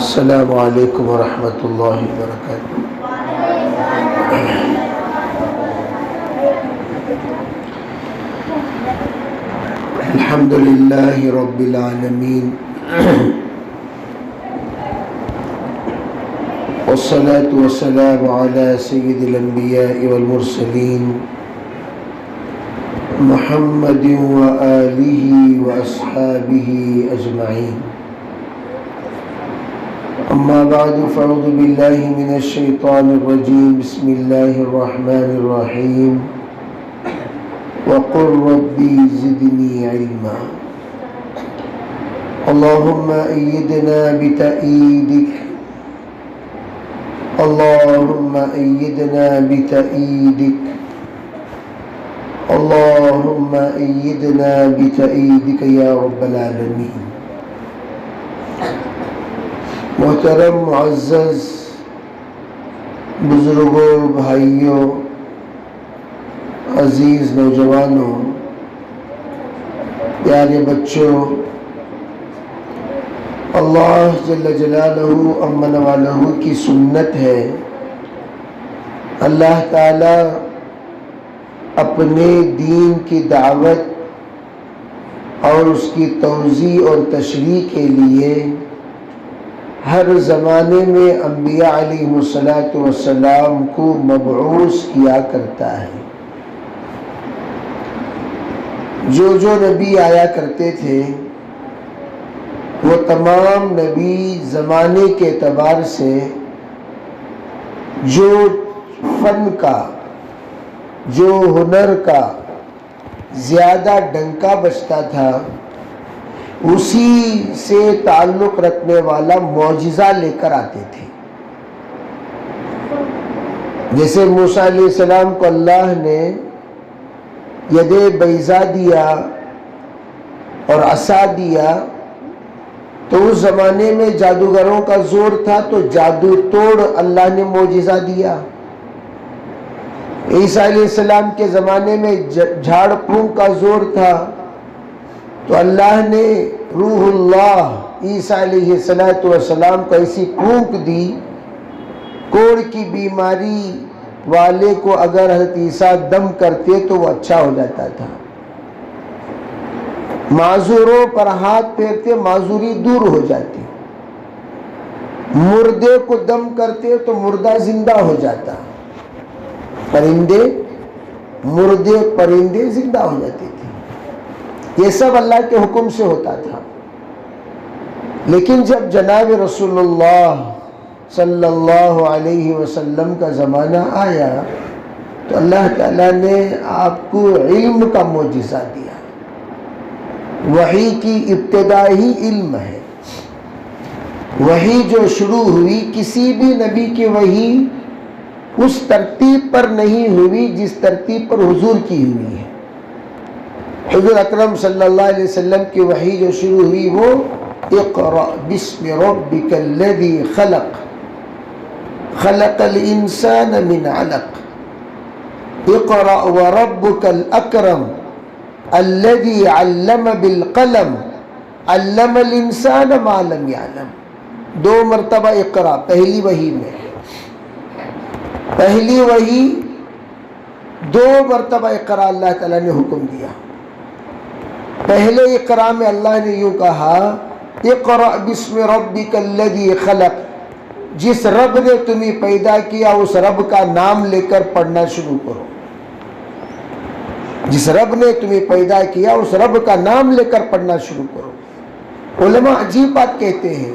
السلام علیکم ورحمۃ اللہ وبرکاتہ۔ الحمد للہ رب العالمین والصلاة والسلام علی سید الانبیاء والمرسلین محمد وآلہ واصحابہ اجمعین۔ اما بعد فاعوذ باللہ من الشیطان الرجیم، بسم اللہ الرحمن الرحیم، وقل ربی زدنی علما۔ اللہم ایدنا بتأییدک، اللہم ایدنا بتأییدک، اللہم ایدنا بتأییدک یا رب العالمین۔ محترم معزز بزرگوں، بھائیوں، عزیز نوجوانوں، پیارے بچوں، اللہ جل جلالہ امن والہ کی سنت ہے اللہ تعالی اپنے دین کی دعوت اور اس کی توضیح اور تشریح کے لیے ہر زمانے میں انبیاء علیہ السلام کو مبعوث کیا کرتا ہے۔ جو نبی آیا کرتے تھے وہ تمام نبی زمانے کے اعتبار سے جو فن کا، جو ہنر کا زیادہ ڈنکا بجتا تھا اسی سے تعلق رکھنے والا معجزہ لے کر آتے تھے۔ جیسے موسیٰ علیہ السلام کو اللہ نے ید بیضا دیا اور عصا دیا تو اس زمانے میں جادوگروں کا زور تھا تو جادو توڑ اللہ نے معجزہ دیا۔ عیسیٰ علیہ السلام کے زمانے میں جھاڑ پھونک کا زور تھا تو اللہ نے روح اللہ عیسیٰ علیہ السلام کو ایسی پھونک دی، کوڑ کی بیماری والے کو اگر حضرت عیسیٰ دم کرتے تو وہ اچھا ہو جاتا تھا، معذوروں پر ہاتھ پھیرتے معذوری دور ہو جاتی، مردے کو دم کرتے تو مردہ زندہ ہو جاتا، مردے پرندے زندہ ہو جاتے تھے۔ یہ سب اللہ کے حکم سے ہوتا تھا۔ لیکن جب جناب رسول اللہ صلی اللہ علیہ وسلم کا زمانہ آیا تو اللہ تعالیٰ نے آپ کو علم کا معجزہ دیا۔ وحی کی ابتدا ہی علم ہے۔ وحی جو شروع ہوئی کسی بھی نبی کی وحی اس ترتیب پر نہیں ہوئی جس ترتیب پر حضور کی ہوئی ہے۔ حضور اکرم صلی اللہ علیہ وسلم کی وحی جو شروع ہوئی وہ اقرأ بسم ربک الذی خلق خلق الانسان من علق اقرأ وربک الاکرم الذی علم بالقلم علم الانسان ما لم يعلم۔ 2 مرتبہ اقرأ پہلی وحی میں، پہلی وحی 2 مرتبہ اقرأ اللہ تعالیٰ نے حکم دیا۔ پہلے اقرا میں اللہ نے یوں کہا اقرأ بسم ربک الذی خلق، جس رب نے تمہیں پیدا کیا اس رب کا نام لے کر پڑھنا شروع کرو۔ جس رب نے تمہیں پیدا کیا اس رب کا نام لے کر پڑھنا شروع کرو۔ علماء عجیب بات کہتے ہیں،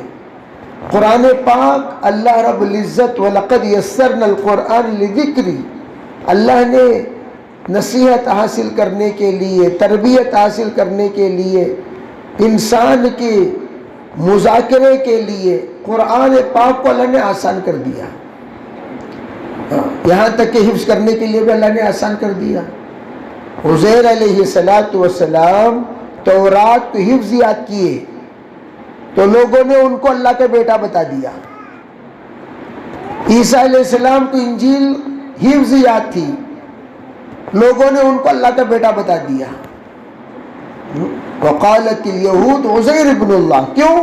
قرآن پاک اللہ رب العزت وَلَقَدْ يَسَّرْنَا الْقُرْآنَ لِذِكْرِ، اللہ نے نصیحت حاصل کرنے کے لیے، تربیت حاصل کرنے کے لیے، انسان کے مذاکرے کے لیے قرآن پاک کو اللہ نے آسان کر دیا۔ یہاں تک کہ حفظ کرنے کے لیے بھی اللہ نے آسان کر دیا۔ عزیر علیہ السلام تورات کو حفظ یاد کیے تو لوگوں نے ان کو اللہ کا بیٹا بتا دیا۔ عیسیٰ علیہ السلام کو انجیل حفظ یاد تھی، لوگوں نے ان کو اللہ کا بیٹا بتا دیا۔ وقالت الیہود عزیر ابن اللہ، کیوں؟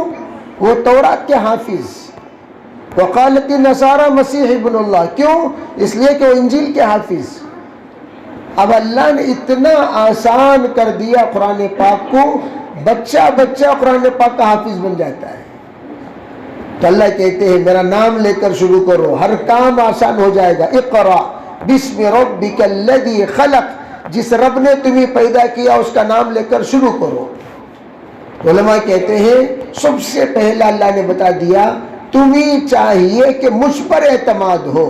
وہ تورات کے حافظ، وقالت النصارى مسیح ابن اللہ. کیوں؟ اس لیے کہ وہ انجیل کے حافظ. اب اللہ نے اتنا آسان کر دیا قرآن پاک کو، بچہ قرآن پاک کا حافظ بن جاتا ہے. تو اللہ کہتے ہیں میرا نام لے کر شروع کرو، ہر کام آسان ہو جائے گا. اقرأ بسم ربک الذی خلق، جس رب نے تمہیں پیدا کیا اس کا نام لے کر شروع کرو. علماء کہتے ہیں سب سے پہلا اللہ نے بتا دیا تمہیں چاہیے کہ مجھ پر اعتماد ہو،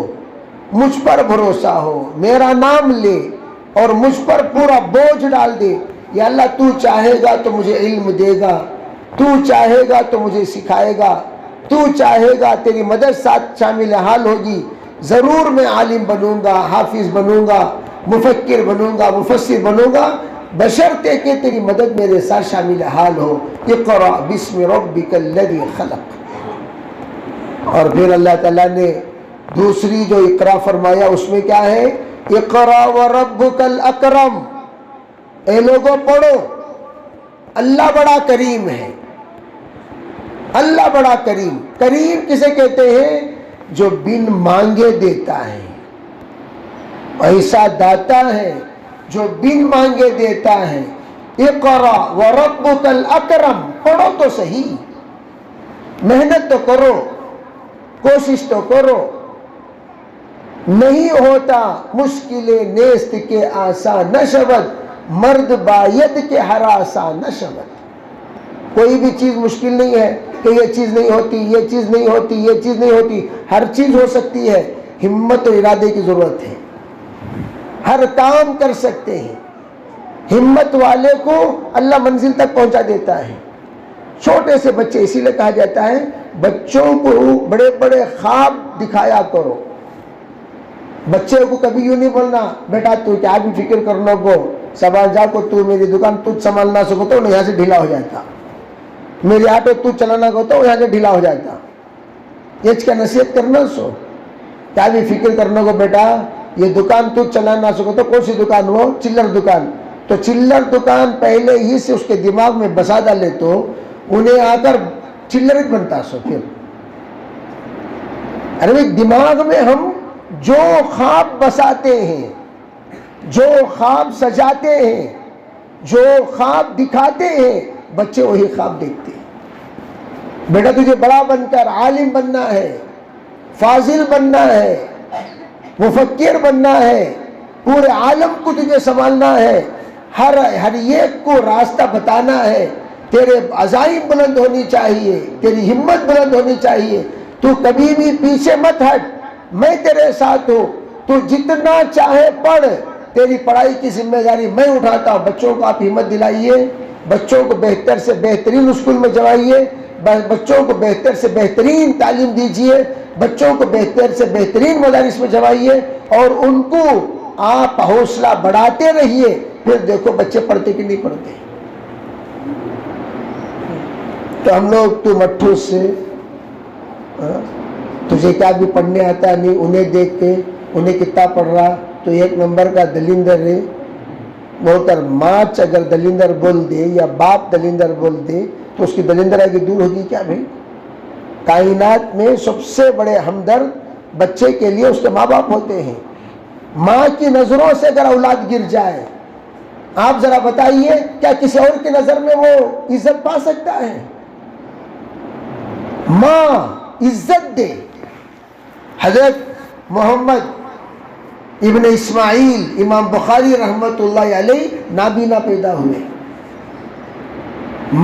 مجھ پر بھروسہ ہو، میرا نام لے اور مجھ پر پورا بوجھ ڈال دے. یا اللہ تو چاہے گا تو مجھے علم دے گا، تو چاہے گا تو مجھے سکھائے گا، تو چاہے گا تیری مدد ساتھ شامل حال ہوگی. ضرور میں عالم بنوں گا، حافظ بنوں گا، مفکر بنوں گا، مفسر بنوں گا، بشرطے کہ تیری مدد میرے ساتھ شامل حال ہو. اقرأ بسم ربک الذی خلق. اور پھر اللہ تعالیٰ نے دوسری جو اقرا فرمایا اس میں کیا ہے؟ اقرأ وربک الاکرم. اے لوگوں پڑھو، اللہ بڑا کریم ہے. اللہ بڑا کریم. کریم کسے کہتے ہیں؟ جو بن مانگے دیتا ہے. ایسا داتا ہے جو بن مانگے دیتا ہے. اقرأ وربک الاکرم. پڑھو تو صحیح، محنت تو کرو، کوشش تو کرو. نہیں ہوتا مشکل نیست کے آسان نشود، مرد باید کے ہر آسان نشود. کوئی بھی چیز مشکل نہیں ہے کہ یہ چیز نہیں ہوتی، یہ چیز نہیں ہوتی، یہ چیز نہیں ہوتی. ہر چیز ہو سکتی ہے. ہمت و ارادے کی ضرورت ہے. ہر کام کر سکتے ہیں. ہمت والے کو اللہ منزل تک پہنچا دیتا ہے. چھوٹے سے بچے، اسی لیے کہا جاتا ہے بچوں کو بڑے بڑے خواب دکھایا کرو. بچے کو کبھی یوں نہیں بولنا بیٹا تو کیا بھی فکر کرنا کو سنبھال جا کو، تو میری دکان تجھ سنبھالنا سکو تو یہاں سے ڈھیلا ہو جاتا، میری آٹو تو چلانا کو تو یہاں سے ڈھیلا ہو جاتا. یہ کا نصیحت کرنا سو کیا بھی فکر کرنا کو بیٹا یہ دکان تو چلانا سکو تو کون سی دکان؟ وہ چلر دکان. تو چلر دکان پہلے ہی سے اس کے دماغ میں بسا ڈالے تو انہیں آ کر چلر ہی بنتا سو. پھر ارے دماغ میں ہم جو خواب بساتے ہیں، جو خواب سجاتے ہیں، جو خواب دکھاتے ہیں، بچے وہی خواب دیکھتے ہیں. بیٹا تجھے بڑا بن کر عالم بننا ہے، فاضل بننا ہے، مفکر بننا ہے، پورے عالم کو تجھے سنبھالنا ہے، ہر ایک کو راستہ بتانا ہے. تیرے عزائم بلند ہونی چاہیے، تیری ہمت بلند ہونی چاہیے. تو کبھی بھی پیچھے مت ہٹ، میں تیرے ساتھ ہوں. تو جتنا چاہے پڑھ، تیری پڑھائی کی ذمہ داری میں اٹھاتا ہوں. بچوں کو آپ ہمت دلائیے، بچوں کو بہتر سے بہترین اسکول میں جوائیے، بچوں کو بہتر سے بہترین تعلیم دیجیے، بچوں کو بہتر سے بہترین مدارس میں جوائیے اور ان کو آپ حوصلہ بڑھاتے رہیے. پھر دیکھو بچے پڑھتے کہ نہیں پڑھتے. تو ہم لوگ تو مٹھوں سے تجھے کیا بھی پڑھنے آتا نہیں، انہیں دیکھ کے انہیں کتنا پڑھ رہا تو ایک نمبر کا دلندر ہے. بہت ماچ اگر دلندر بول دے یا باپ دلندر بول دے تو اس کی دلندرائی دور ہوگی کیا بھائی؟ کائنات میں سب سے بڑے ہمدرد بچے کے لیے اس کے ماں باپ ہوتے ہیں. ماں کی نظروں سے اگر اولاد گر جائے، آپ ذرا بتائیے کیا کسی اور کی نظر میں وہ عزت پا سکتا ہے؟ ماں عزت دے. حضرت محمد ابن اسماعیل امام بخاری رحمت اللہ علیہ نابینا پیدا ہوئے.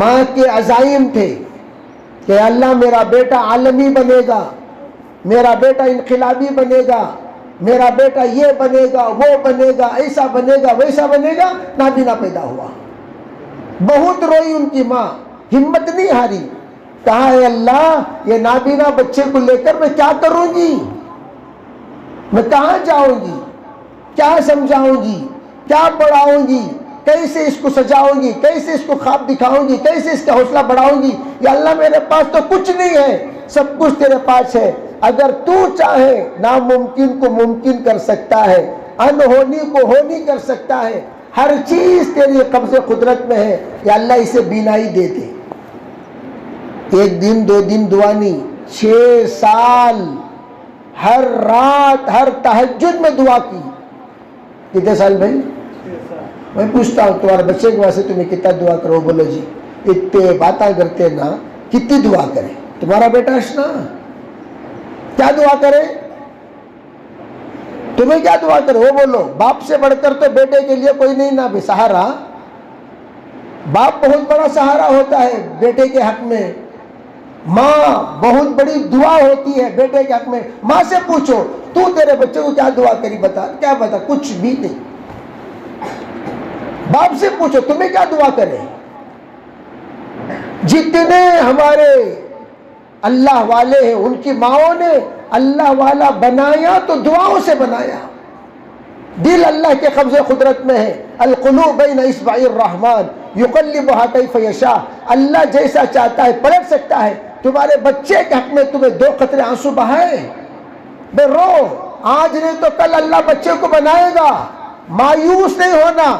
ماں کے عزائم تھے کہ اللہ میرا بیٹا عالمی بنے گا، میرا بیٹا انقلابی بنے گا، میرا بیٹا یہ بنے گا، وہ بنے گا، ایسا بنے گا، ویسا بنے گا. نابینا پیدا ہوا. بہت روئی ان کی ماں، ہمت نہیں ہاری. کہا ہے اللہ یہ نابینا بچے کو لے کر میں کیا کروں گی؟ میں کہاں جاؤں گی؟ کیا سمجھاؤں گی؟ کیا پڑھاؤں گی؟ کیسے اس کو سجاؤں گی؟ کیسے اس کو خواب دکھاؤں گی؟ کیسے اس کا حوصلہ بڑھاؤں گی؟ یا اللہ میرے پاس تو کچھ نہیں ہے، سب کچھ تیرے پاس ہے. اگر تو چاہے ناممکن کو ممکن کر سکتا ہے، انہونی کو ہونی کر سکتا ہے. ہر چیز تیری قبض قدرت میں ہے. یا اللہ اسے بینائی دے دے. ایک دن دو دن دعا نہیں، 6 سال ہر رات ہر تہجد میں دعا کی. کتنے سال بھائی؟ میں پوچھتا ہوں تمہارے بچے کے واسطے تمہیں کتنا دعا کرو؟ بولو جی اتنے باتیں کرتے نا، کتنی دعا کرے تمہارا بیٹا اشنا؟ کیا دعا کرے؟ تمہیں کیا دعا کرے وہ بولو. باپ سے بڑھ کر تو بیٹے کے لیے کوئی نہیں نا بھی سہارا. باپ بہت بڑا سہارا ہوتا ہے بیٹے کے حق میں. ماں بہت بڑی دعا ہوتی ہے بیٹے کے حق میں. ماں سے پوچھو تو تیرے بچے کو کیا دعا کری، بتا. کیا بتا؟ کچھ بھی نہیں. باپ سے پوچھو تمہیں کیا دعا کرے. جتنے ہمارے اللہ والے ہیں ان کی ماؤں نے اللہ والا بنایا تو دعاؤں سے بنایا. دل اللہ کے قبضے قدرت میں ہے. القلوب بین اصبع الرحمن یقلبها کیف یشاء. اللہ جیسا چاہتا ہے پلٹ سکتا ہے. تمہارے بچے کے حق میں تمہیں 2 قطرے آنسو بہائے بے رو. آج نہیں تو کل اللہ بچے کو بنائے گا. مایوس نہیں ہونا.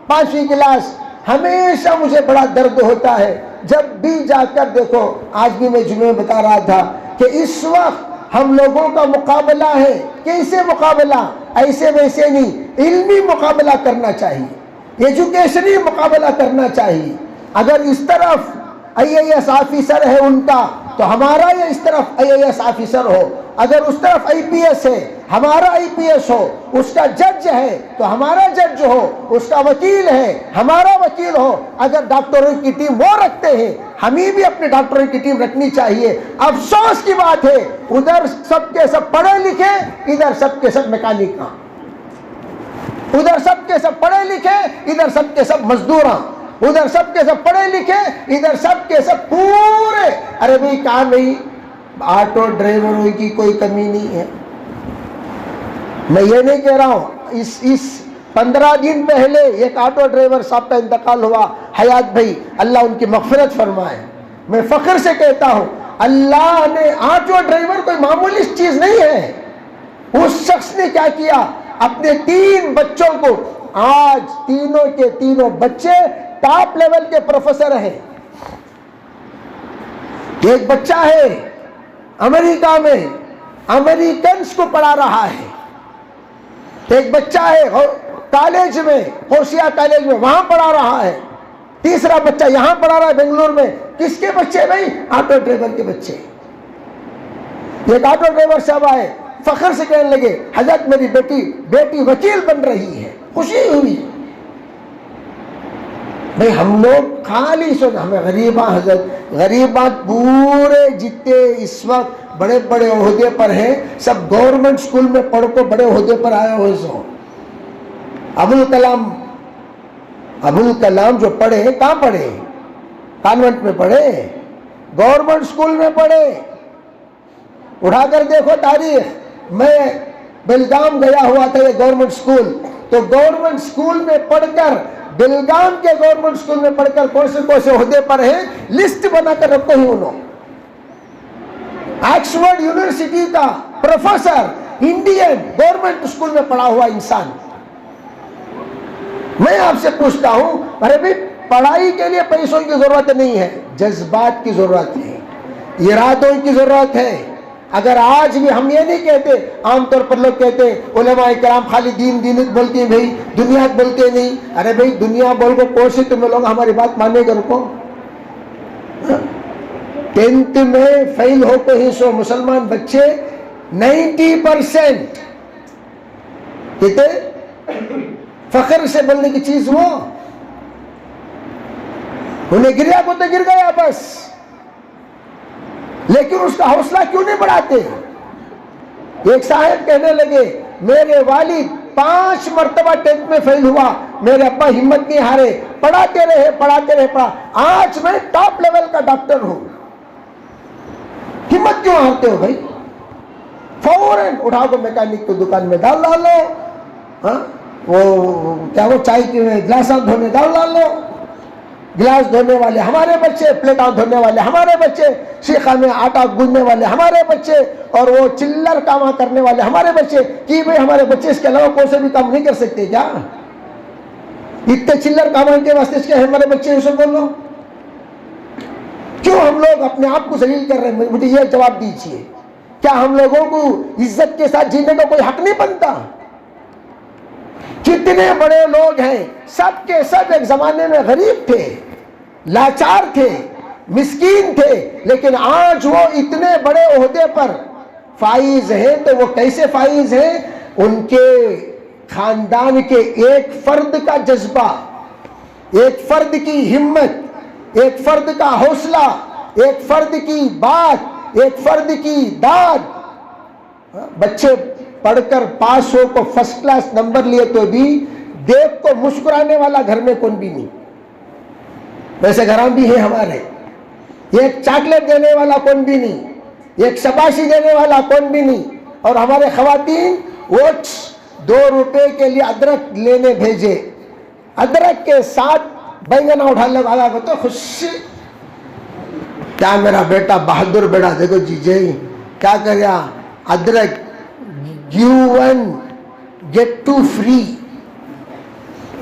5ویں کلاس ہمیشہ مجھے بڑا درد ہوتا ہے جب بھی جا کر دیکھو. آج بھی میں جمعے میں بتا رہا تھا کہ اس وقت ہم لوگوں کا مقابلہ ہے. کیسے مقابلہ؟ ایسے ویسے نہیں، علمی مقابلہ کرنا چاہیے، ایجوکیشنی مقابلہ کرنا چاہیے. اگر اس طرف IAS آفیسر ہے ان کا تو ہمارا یہ اس طرف IAS آفیسر ہو. اگر اس طرف IPS ہے ہمارا IPS ہو. اس کا جج ہے تو ہمارا جج ہو. اس کا وکیل ہے ہمارا وکیل ہو. اگر ڈاکٹروں کی ٹیم وہ رکھتے ہیں ہمیں بھی اپنے ڈاکٹروں کی ٹیم رکھنی چاہیے. افسوس کی بات ہے ادھر سب کے سب پڑھے لکھے، ادھر سب کے سب میکینک. ادھر سب کے سب پڑھے لکھے، ادھر سب کے سب مزدوراں. ادھر سب کے سب پڑھے لکھے، ادھر سب کے سب پورے. ارے بھائی کام نہیں، آٹو ڈرائیوروں کی کوئی کمی نہیں ہے. میں یہ نہیں کہہ رہا ہوں. اس 15 دن پہلے ایک آٹو ڈرائیور صاحب کا انتقال ہوا، حیات بھائی، اللہ ان کی مغفرت فرمائے. میں فخر سے کہتا ہوں اللہ نے، آٹو ڈرائیور کوئی معمولی چیز نہیں ہے. اس شخص نے کیا کیا؟ اپنے 3 بچوں کو، آج تینوں کے تینوں بچے ٹاپ لیول کے پروفیسر ہیں. ایک بچہ ہے امریکہ میں، امریکنز کو پڑھا رہا ہے. ایک بچہ ہے کالج میں، ہوشیا کالج میں، وہاں پڑھا رہا ہے. تیسرا بچہ یہاں پڑھا رہا ہے بنگلور میں. کس کے بچے بھائی؟ آٹو ڈرائیور کے بچے. ایک آٹو ڈرائیور صاحب آئے، فخر سے کہنے لگے حضرت میری بیٹی وکیل بن رہی ہے. خوشی ہوئی. بھئی ہم لوگ خالی سن، ہمیں غریباں، حضرت غریباں پورے جتنے اس وقت بڑے بڑے عہدے پر ہیں سب گورنمنٹ اسکول میں پڑھ کو بڑے عہدے پر آئے ہوئے سو. ابوالکلام جو پڑھے کہاں پڑھے؟ کانوینٹ میں پڑھے، گورنمنٹ اسکول میں پڑھے. اٹھا کر دیکھو تاریخ. میں بیلگام گیا ہوا تھا یہ گورنمنٹ اسکول، تو گورنمنٹ اسکول میں پڑھ کر، بیلگام کے گورنمنٹ اسکول میں پڑھ کر کون سے عہدے پر ہیں لسٹ بنا کر رکھو ہی انہوں. آکسفورڈ یونیورسٹی کا پروفیسر، انڈین گورنمنٹ اسکول میں پڑھا ہوا انسان. میں آپ سے پوچھتا ہوں، ارے بھائی پڑھائی کے لیے پیسوں کی ضرورت نہیں ہے، جذبات کی ضرورت ہے، ارادوں کی ضرورت ہے. اگر آج بھی ہم یہ نہیں کہتے، عام طور پر لوگ کہتے علماء کرام خالی دین بولتے ہیں بھائی، دنیا بولتے نہیں. ارے بھائی دنیا بول کو کوشش تم لوگ ہماری بات ماننے کر کو. 10th میں فیل ہو تو ہی سو مسلمان بچے 90% کہتے فخر سے بولنے کی چیز وہ انہیں گریا کو تو گر گیا بس، لیکن اس کا حوصلہ کیوں نہیں بڑھاتے؟ ایک صاحب کہنے لگے میرے والد 5 مرتبہ 10th میں فیل ہوا، میرے ابا ہمت نہیں ہارے، پڑھاتے رہے. آج میں ٹاپ لیول کا ڈاکٹر ہوں. ہمت کیوں ہارتے ہو بھائی؟ فوراً اٹھا کو میکینک کو دکان میں ڈال لو. ہاں وہ چائے کے گلاس دھونے ڈال لو. گلاس دھونے والے ہمارے بچے، پلیٹاں دھونے والے ہمارے بچے، شیخا میں آٹا گوندنے والے ہمارے بچے، اور وہ چلر کام کرنے والے ہمارے بچے. کہ بھائی ہمارے بچے اس کے علاوہ کون سے بھی کام نہیں کر سکتے کیا؟ اتنے چلر کام کے واسطے اس کے ہمارے بچے اسے بول لو. کیوں ہم لوگ اپنے آپ کو ذلیل کر رہے ہیں؟ مجھے یہ جواب دیجیے، کیا ہم لوگوں کو عزت کے ساتھ جینے کا کوئی حق نہیں بنتا؟ کتنے بڑے لوگ ہیں، سب کے سب ایک زمانے میں غریب تھے، لاچار تھے، مسکین تھے، لیکن آج وہ اتنے بڑے عہدے پر فائز ہیں۔ تو وہ کیسے فائز ہیں؟ ان کے خاندان کے ایک فرد کا جذبہ، ایک فرد کی ہمت، ایک فرد کا حوصلہ، ایک فرد کی بات، ایک فرد کی داد۔ بچے پڑھ کر پاس ہو کو فرسٹ کلاس نمبر لیے تو بھی دیکھ کو مسکرانے والا گھر میں کون بھی نہیں۔ ویسے گھراں بھی ہیں ہمارے، ایک چاکلیٹ دینے والا کون بھی نہیں، ایک شاباشی دینے والا کون بھی نہیں۔ اور ہمارے خواتین وہ 2 روپے کے لیے ادرک لینے بھیجے، ادرک کے ساتھ بینگنا اٹھا لگا تو خوشی، کیا میرا بیٹا بہادر بیٹا، دیکھو جی کیا کر گیا، ادرک give one get 2 free،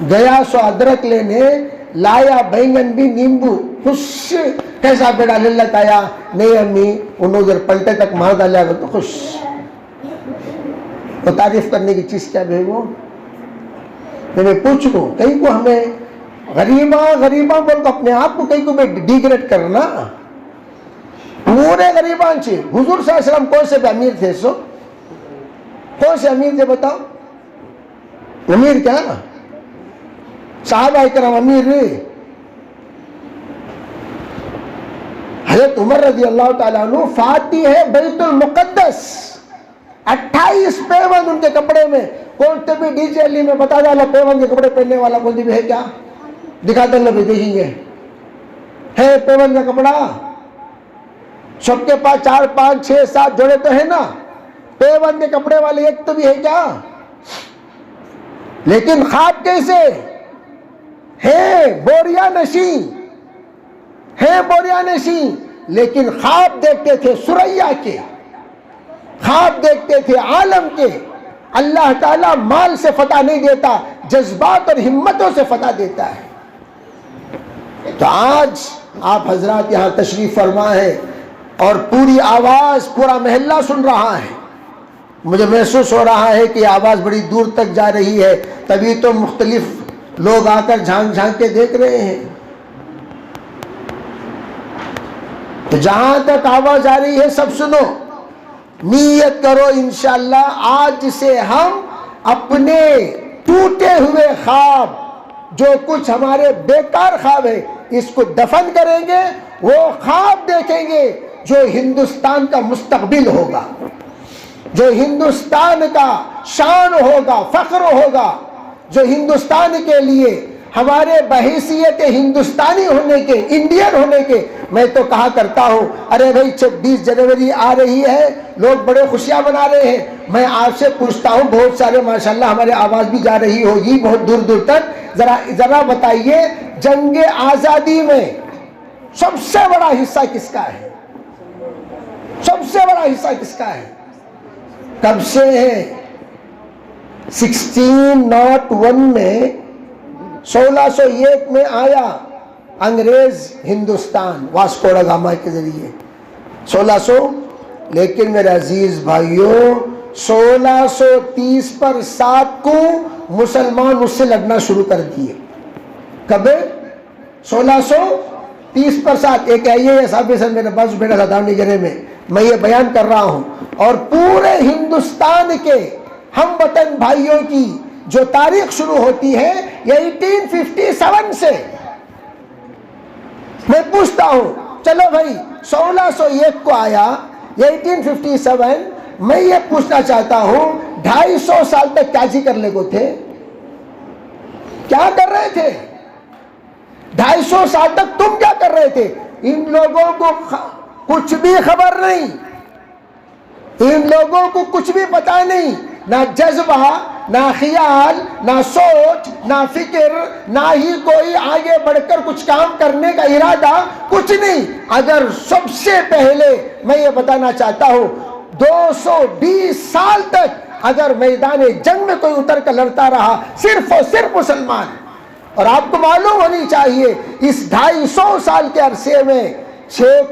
گیا سو ادرک لینے، لایا بینگن بھی، نیمبو، خوش۔ کیسا بیٹا للت آیا؟ نہیں امی، انہوں ادھر پلٹے تک مار ڈالا گا تو خوش۔ تو تعریف کرنے کی چیز کیا بھائی؟ وہ میں پوچھ لوں، کہیں کو ہمیں غریباں بول کو اپنے آپ کو کہیں کو ڈیگریڈ کرنا؟ پورے غریبان چھے۔ حضور صلی اللہ علیہ وسلم کون سے بھی امیر تھے؟ سو کون سے امیر تھے بتاؤ؟ امیر کیا؟ صحابہ اکرام امیر رہے۔ حضرت عمر رضی اللہ تعالیٰ عنہ فاتح ہے بیت المقدس، 28 پیوند ان کے کپڑے میں۔ کون تے بھی ڈی جے علی میں بتا ڈالا پیوند کے کپڑے پہننے والا کون بھی ہے کیا؟ دکھا دیں بھی دیکھیں گے ہے پیوند کا کپڑا؟ سب کے پاس 4 5 6 7 جوڑے تو ہے نا، پیوند کے کپڑے والے ایک تو بھی ہے کیا؟ لیکن خواب کیسے ہے؟ بوریا نشیں ہے، بوریا نشیں، لیکن خواب دیکھتے تھے سریا کے، خواب دیکھتے تھے عالم کے۔ اللہ تعالیٰ مال سے فتح نہیں دیتا، جذبات اور ہمتوں سے فتح دیتا ہے۔ تو آج آپ حضرات یہاں تشریف فرما ہے اور پوری آواز، پورا محلہ سن رہا ہے۔ مجھے محسوس ہو رہا ہے کہ آواز بڑی دور تک جا رہی ہے، تبھی تو مختلف لوگ آ کر جھانک جھانک کے دیکھ رہے ہیں۔ تو جہاں تک آواز آ رہی ہے سب سنو، نیت کرو انشاءاللہ آج سے ہم اپنے ٹوٹے ہوئے خواب، جو کچھ ہمارے بیکار خواب ہے، اس کو دفن کریں گے، وہ خواب دیکھیں گے جو ہندوستان کا مستقبل ہوگا، جو ہندوستان کا شان ہوگا، فخر ہوگا، جو ہندوستان کے لیے ہمارے بحیثیت ہندوستانی ہونے کے، انڈین ہونے کے۔ میں تو کہا کرتا ہوں، ارے بھائی 26 جنوری آ رہی ہے، لوگ بڑے خوشیاں منا رہے ہیں، میں آپ سے پوچھتا ہوں، بہت سارے ماشاءاللہ ہمارے آواز بھی جا رہی ہوگی بہت دور دور تک، ذرا بتائیے جنگ آزادی میں سب سے بڑا حصہ کس کا ہے؟ سب سے بڑا حصہ کس کا ہے؟ کب سے ہے؟ 1601 میں 1601 میں آیا انگریز ہندوستان واسکو دا گاما کے ذریعے 1600، لیکن میرے عزیز بھائیوں 1630 پر 7 کو مسلمان اس سے لڑنا شروع کر دیے۔ کب؟ 1630 پر 7۔ ایک آئیے صاحب میرے پاس بیٹا تھا داونی گرے میں، میں یہ بیان کر رہا ہوں، اور پورے ہندوستان کے ہم وطن بھائیوں کی جو تاریخ شروع ہوتی ہے یہ 1857 سے۔ میں پوچھتا ہوں، چلو بھائی 1601 کو آیا، یہ 1857، میں یہ پوچھنا چاہتا ہوں 250 سال تک کیا جی کرنے کو تھے؟ کیا کر رہے تھے 250 سال تک؟ تم کیا کر رہے تھے؟ ان لوگوں کو کچھ بھی خبر نہیں، ان لوگوں کو کچھ بھی پتا نہیں، نہ جذبہ، نہ خیال، نہ سوچ، نہ فکر، نہ ہی کوئی آگے بڑھ کر کچھ کام کرنے کا ارادہ، کچھ نہیں۔ اگر سب سے پہلے میں یہ بتانا چاہتا ہوں 220 سال تک اگر میدان جنگ میں کوئی اتر کر لڑتا رہا صرف اور صرف مسلمان، اور آپ کو معلوم ہونی چاہیے اس 250 سال کے عرصے میں 6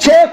6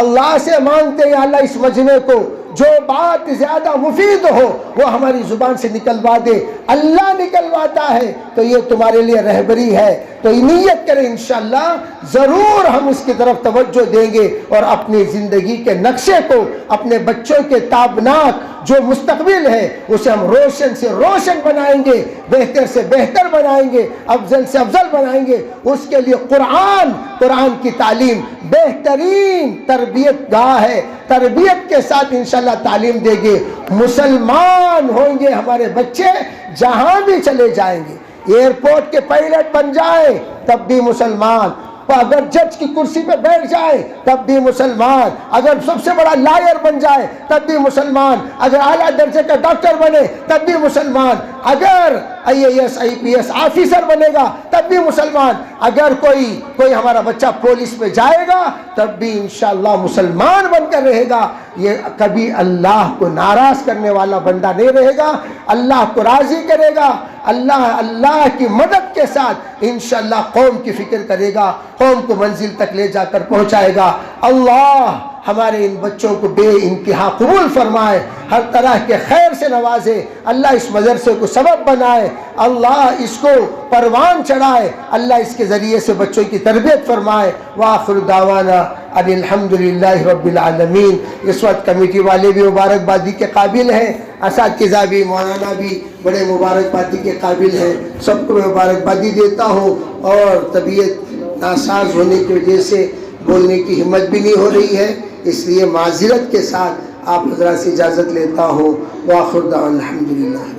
اللہ سے مانگتے ہیں اللہ اس مجمع کو جو بات زیادہ مفید ہو وہ ہماری زبان سے نکلوا دے. اللہ نکلواتا ہے تو یہ تمہارے لیے رہبری ہے. تو نیت کریں انشاءاللہ ضرور ہم اس کی طرف توجہ دیں گے اور اپنی زندگی کے نقشے کو اپنے بچوں کے تابناک جو مستقبل ہے اسے ہم روشن سے روشن بنائیں گے, بہتر سے بہتر بنائیں گے, افضل سے افضل بنائیں گے. اس کے لیے قرآن کی تعلیم بہترین تربیت گاہ ہے. تربیت کے ساتھ انشاءاللہ تعلیم دیں گے. مسلمان ہوں گے ہمارے بچے جہاں بھی چلے جائیں گے. ایئرپورٹ کے پائلٹ بن جائیں تب بھی مسلمان, اگر جج کی کرسی پہ بیٹھ جائے تب بھی مسلمان, اگر سب سے بڑا لائر بن جائے تب بھی مسلمان, اگر اعلیٰ درجے کا ڈاکٹر بنے تب بھی مسلمان, اگر IAS IPS آفیسر بنے گا تب بھی مسلمان, اگر کوئی ہمارا بچہ پولیس میں جائے گا تب بھی انشاءاللہ مسلمان بن کر رہے گا. یہ کبھی اللہ کو ناراض کرنے والا بندہ نہیں رہے گا, اللہ کو راضی کرے گا. اللہ کی مدد کے ساتھ انشاءاللہ قوم کی فکر کرے گا, قوم کو منزل تک لے جا کر پہنچائے گا. اللہ ہمارے ان بچوں کو بے انتہا قبول فرمائے, ہر طرح کے خیر سے نوازے. اللہ اس مدرسے کو سبب بنائے, اللہ اس کو پروان چڑھائے, اللہ اس کے ذریعے سے بچوں کی تربیت فرمائے. وآخر دعوانا ان الحمدللہ رب العالمین. اس وقت کمیٹی والے بھی مبارکبادی کے قابل ہیں, اساتذہ بھی, مولانا بھی بڑے مبارکبادی کے قابل ہیں. سب کو میں مبارکبادی دیتا ہوں, اور طبیعت ناساز ہونے کی وجہ سے بولنے کی ہمت بھی نہیں ہو رہی ہے, اس لیے معذرت کے ساتھ آپ حضرات سے اجازت لیتا ہوں. وآخر دعوانا الحمدللہ.